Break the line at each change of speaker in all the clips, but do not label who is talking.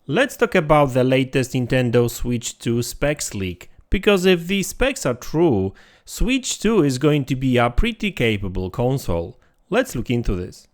Let's talk about the latest Nintendo Switch 2 specs leak, because if these specs are true, Switch 2 is going to be a pretty capable console. Let's look into this.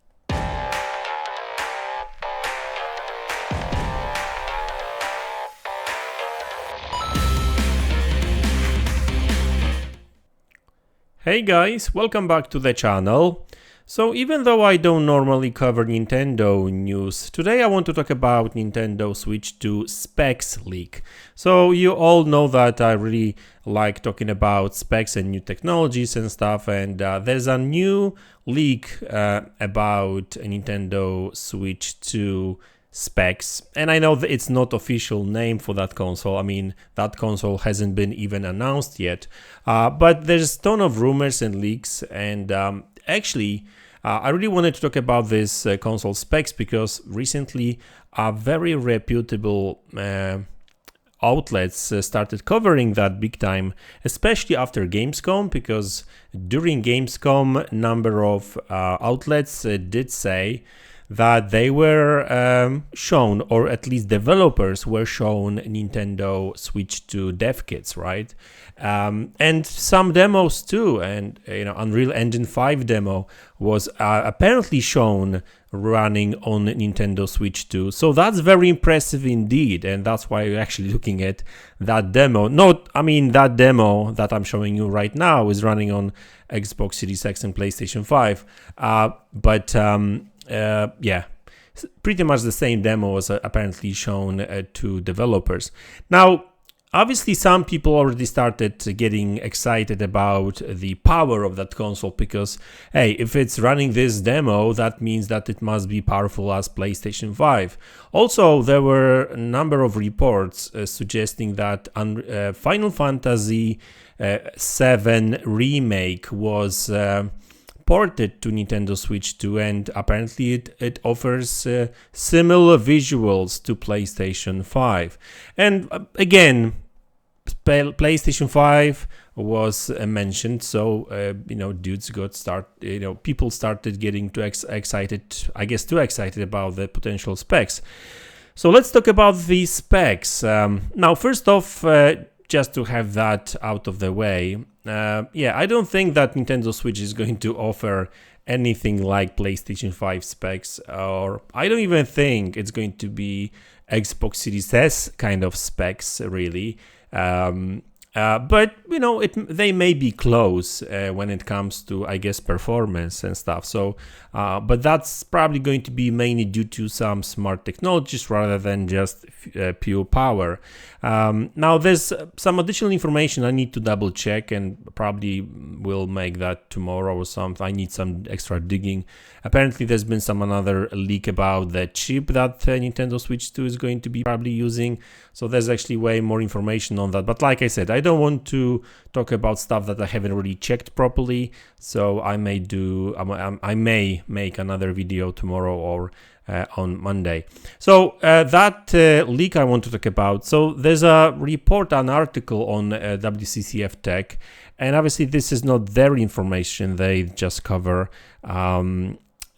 Hey guys, welcome back to the channel. So even though I don't normally cover Nintendo news, today I want to talk about Nintendo Switch 2 specs leak. So you all know that I really like talking about specs and new technologies and stuff, and there's a new leak about Nintendo Switch 2 specs, and I know that it's not official name for that console. I mean, that console hasn't been even announced yet, but there's a ton of rumors and leaks, and actually I really wanted to talk about this console specs because recently very reputable outlets started covering that big time, especially after Gamescom, because during Gamescom number of outlets did say that they were shown, or at least developers were shown, Nintendo Switch 2 dev kits, right? And some demos too, and Unreal Engine 5 demo was apparently shown running on Nintendo Switch 2. So that's very impressive indeed, and that's why you're actually looking at that demo. That demo that I'm showing you right now is running on Xbox Series X and PlayStation 5, yeah, pretty much the same demo was apparently shown to developers. Now, obviously, some people already started getting excited about the power of that console because, hey, if it's running this demo, that means that it must be powerful as PlayStation 5. Also, there were a number of reports suggesting that Final Fantasy VII Remake was ported to Nintendo Switch 2, and apparently it offers similar visuals to PlayStation 5. And again, PlayStation 5 was mentioned, so people started getting too excited about the potential specs. So let's talk about these specs. Now, first off, just to have that out of the way, I don't think that Nintendo Switch is going to offer anything like PlayStation 5 specs, or I don't even think it's going to be Xbox Series S kind of specs, really. But they may be close when it comes to, I guess, performance and stuff. So, but that's probably going to be mainly due to some smart technologies rather than just pure power. Now, there's some additional information I need to double check, and probably will make that tomorrow or something. I need some extra digging. Apparently, there's been another leak about the chip that Nintendo Switch 2 is going to be probably using. So there's actually way more information on that. But like I said, I don't want to talk about stuff that I haven't really checked properly. So I may make another video tomorrow or on Monday. So that leak I want to talk about. So there's a report, an article on WCCF Tech, and obviously this is not their information. They just cover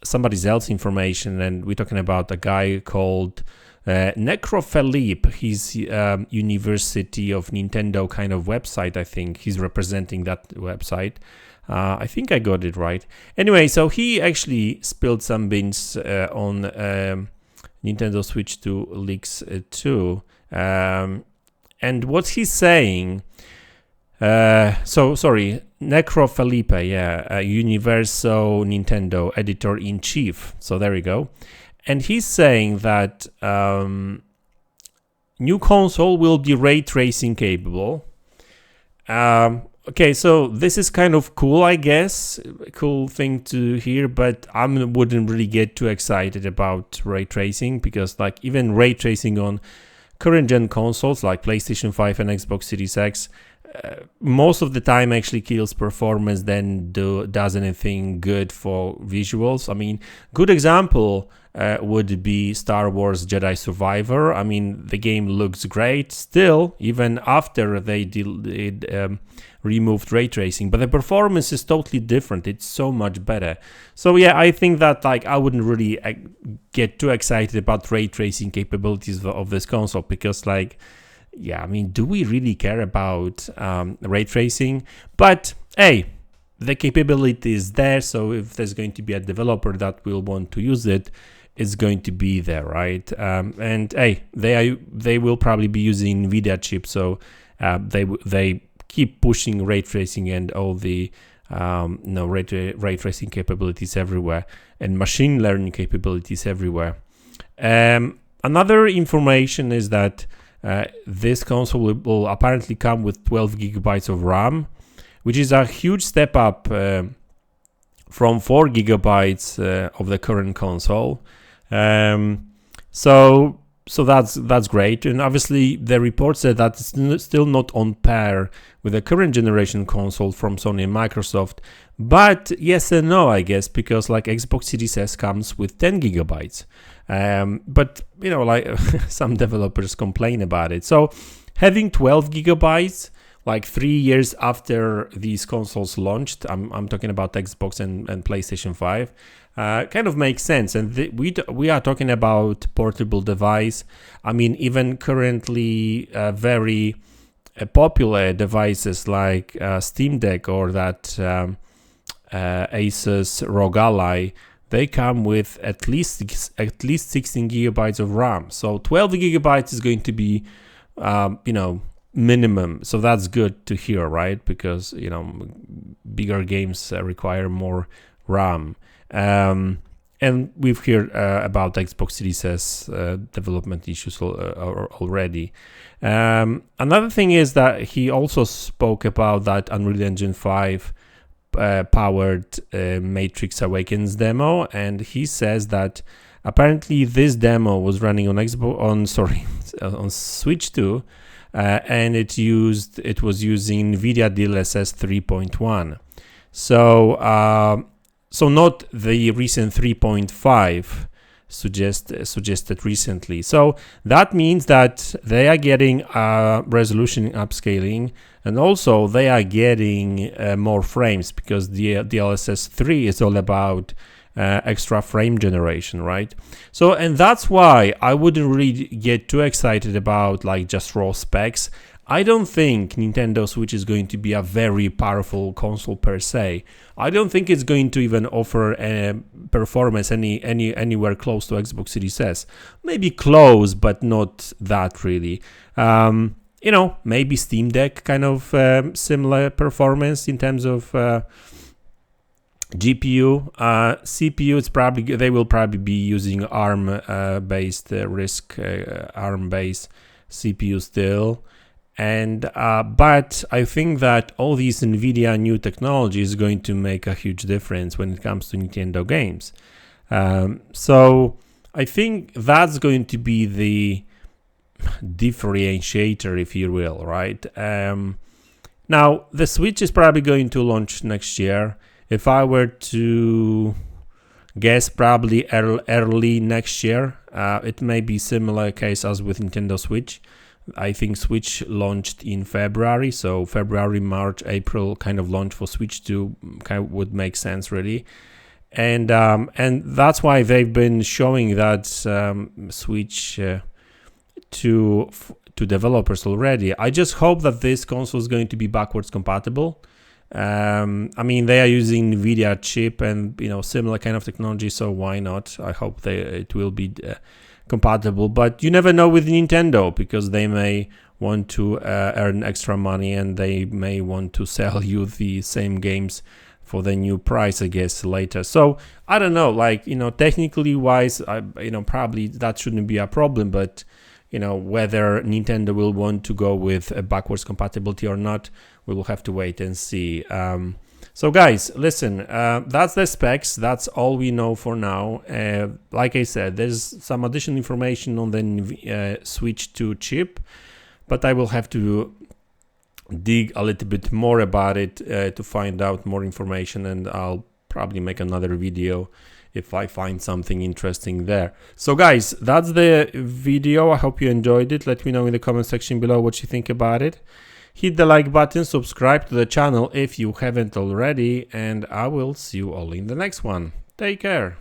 somebody else's information, and we're talking about a guy called Necrophilippe. He's University of Nintendo kind of website. I think he's representing that website. I think I got it right. Anyway, so he actually spilled some beans on Nintendo Switch 2 leaks too. And what he's saying, Necrophilippe, Universo Nintendo editor-in-chief. So there we go. And he's saying that new console will be ray tracing capable. Okay, so this is kind of cool, I guess. Cool thing to hear, but I wouldn't really get too excited about ray tracing, because like even ray tracing on current gen consoles like PlayStation 5 and Xbox Series X most of the time actually kills performance than does anything good for visuals. I mean, good example would be Star Wars Jedi Survivor. I mean, the game looks great still, even after they removed ray tracing, but the performance is totally different. It's so much better. So yeah, I think that like I wouldn't really get too excited about ray tracing capabilities of this console, because like, yeah, I mean, do we really care about ray tracing? But hey, the capability is there, so if there's going to be a developer that will want to use it, it's going to be there, right? And hey, they will probably be using NVIDIA chips, so they keep pushing ray tracing and all the ray tracing capabilities everywhere, and machine learning capabilities everywhere. Another information is that this console will apparently come with 12 gigabytes of RAM, which is a huge step up from 4 gigabytes of the current console. So that's great, and obviously the report said that it's still not on par with the current generation console from Sony and Microsoft, but yes and no, I guess, because like Xbox Series S comes with 10 gigabytes, but you know, like some developers complain about it. So having 12 gigabytes like 3 years after these consoles launched, I'm talking about Xbox and PlayStation 5, kind of makes sense. And we are talking about portable device. I mean, even currently very popular devices like Steam Deck or that Asus ROG Ally, they come with at least 16 gigabytes of RAM. So 12 gigabytes is going to be, minimum. So that's good to hear, right? Because, you know, bigger games require more RAM. And we've heard about Xbox Series S development issues already. Another thing is that he also spoke about that Unreal Engine 5 powered Matrix Awakens demo, and he says that apparently this demo was running on on Switch 2, and it was using NVIDIA DLSS 3.1. So not the recent 3.5 suggested recently. So that means that they are getting resolution upscaling, and also they are getting more frames, because the DLSS 3 is all about extra frame generation, right? So, and that's why I wouldn't really get too excited about like just raw specs. I don't think Nintendo Switch is going to be a very powerful console per se. I don't think it's going to even offer performance anywhere close to Xbox Series S. Maybe close, but not that really. Maybe Steam Deck kind of similar performance in terms of GPU. CPU, they will probably be using ARM based ARM based CPU still. And but I think that all these NVIDIA new technology is going to make a huge difference when it comes to Nintendo games. So I think that's going to be the differentiator, if you will, right? Now, the Switch is probably going to launch next year. If I were to guess, probably early next year. It may be similar case as with Nintendo Switch. I think Switch launched in February, so February, March, April kind of launch for Switch 2 kind of would make sense really, and that's why they've been showing that Switch to developers already. I just hope that this console is going to be backwards compatible. I mean, they are using NVIDIA chip and similar kind of technology, so why not? I hope it will be compatible, but you never know with Nintendo, because they may want to earn extra money and they may want to sell you the same games for the new price, I guess, later. So I don't know, like, technically wise, probably that shouldn't be a problem, but whether Nintendo will want to go with a backwards compatibility or not, we will have to wait and see. So guys, listen, that's the specs. That's all we know for now. Like I said, there's some additional information on the Switch 2 chip, but I will have to dig a little bit more about it to find out more information, and I'll probably make another video if I find something interesting there. So guys, that's the video. I hope you enjoyed it. Let me know in the comment section below what you think about it. Hit the like button, subscribe to the channel if you haven't already, and I will see you all in the next one. Take care.